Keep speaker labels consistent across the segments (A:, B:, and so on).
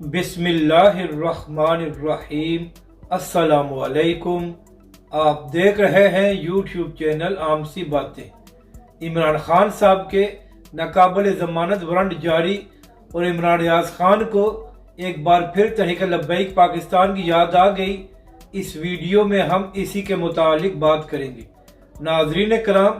A: बिस्मिल्लाहिर्रहमानिर्रहीम। अस्सलामु अलैकुम। आप देख रहे हैं यूट्यूब चैनल आम सी बातें। इमरान खान साहब के नाकाबिल ज़मानत वारंट जारी और इमरान रियाज खान को एक बार फिर तहरीक लब्बैक पाकिस्तान की याद आ गई। इस वीडियो में हम इसी के मुतालिक बात करेंगे। नाजरीन कराम,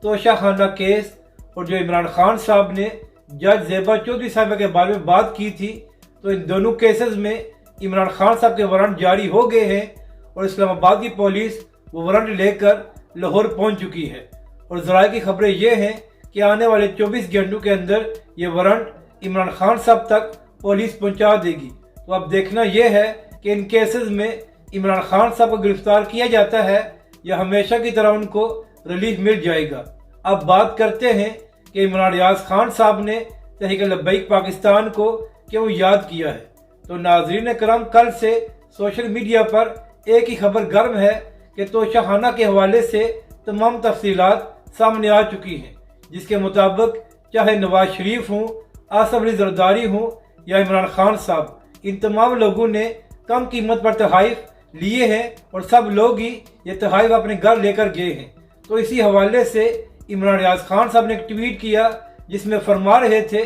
A: तोशाखाना केस और जो इमरान खान साहब ने जज ज़ेबा चौधरी साहब के बारे में बात की थी, तो इन दोनों केसेस में इमरान खान साहब के वारंट जारी हो गए हैं और इस्लामाबाद की पुलिस वो वारंट लेकर लाहौर पहुंच चुकी है। और ज़राए की खबरें ये हैं कि आने वाले 24 घंटों के अंदर ये वारंट इमरान खान साहब तक पुलिस पहुंचा देगी। तो अब देखना यह है कि इन केसेस में इमरान खान साहब को गिरफ्तार किया जाता है या हमेशा की तरह उनको रिलीफ मिल जाएगा। अब बात करते हैं कि इमरान रियाज खान साहब ने तहरीक लब्बैक पाकिस्तान को क्यों याद किया है। तो नाजरीन करम, कल से सोशल मीडिया पर एक ही खबर गर्म है कि तोशाखाना के हवाले से तमाम तफसीलात सामने आ चुकी हैं, जिसके मुताबिक चाहे नवाज शरीफ हूँ, आसिफ अली जरदारी हूँ या इमरान खान साहब, इन तमाम लोगों ने कम कीमत पर तोहफ़े लिए हैं और सब लोग ही ये तोहफ़े अपने घर लेकर गए हैं। तो इसी हवाले से इमरान रियाज खान साहब ने एक ट्वीट किया जिसमें फरमा रहे थे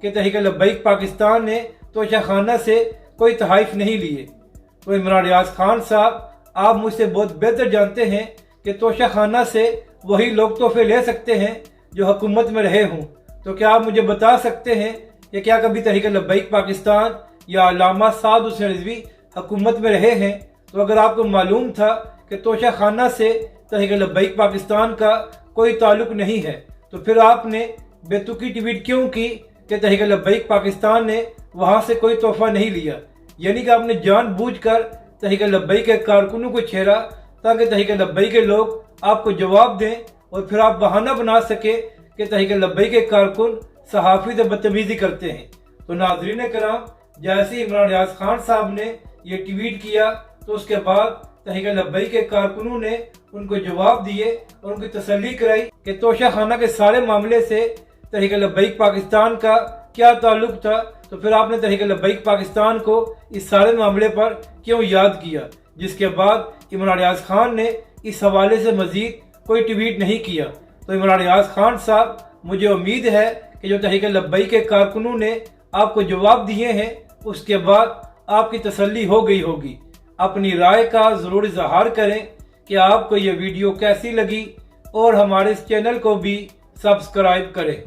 A: कि तहरीक लब्बैक पाकिस्तान ने तोशाखाना से कोई तोहफ़े नहीं लिए। तो इमरान रियाज खान साहब, आप मुझसे बहुत बेहतर जानते हैं कि तोशाखाना से वही लोग तोहफे ले सकते हैं जो हुकूमत में रहे हों। तो क्या आप मुझे बता सकते हैं कि क्या कभी तहरीक लब्बैक पाकिस्तान या अल्लामा साद हुसैन रिजवी हुकूमत में रहे हैं? तो अगर आपको मालूम था कि तोशाखाना से तहरीक लब्बैक पाकिस्तान का कोई ताल्लुक नहीं है, तो फिर आपने बेतुकी ट्वीट क्यों की कि तहरीक लब्बैक पाकिस्तान ने वहाँ से कोई तोहफा नहीं लिया? यानी कि आपने जानबूझकर तहरीक लब्बैक के कारकुनों को छेड़ा ताकि तहरीक लब्बैक के लोग आपको जवाब दें और फिर आप बहाना बना सके कि तहरीक लब्बैक के कारकुन सहाफ़ी से बदतमीजी करते हैं। तो नाज़रीन कराम, जैसे इमरान रियाज खान साहब ने ये ट्वीट किया तो उसके बाद तहरीक लब्बैक के कारकुनों ने उनको जवाब दिए और उनकी तसल्ली कराई कि तोशाखाना के सारे मामले से तहरीक लब्बैक पाकिस्तान का क्या ताल्लुक था। तो फिर आपने तहरीक लब्बैक पाकिस्तान को इस सारे मामले पर क्यों याद किया? जिसके बाद इमरान रियाज खान ने इस हवाले से मजीद कोई ट्वीट नहीं किया। तो इमरान रियाज खान साहब, मुझे उम्मीद है कि जो तहरीक लब्बैक के कारकुनों ने आपको जवाब दिए हैं उसके बाद आपकी तसल्ली हो गई होगी। अपनी राय का ज़रूर इज़हार करें कि आपको ये वीडियो कैसी लगी और हमारे इस चैनल को भी सब्सक्राइब करें।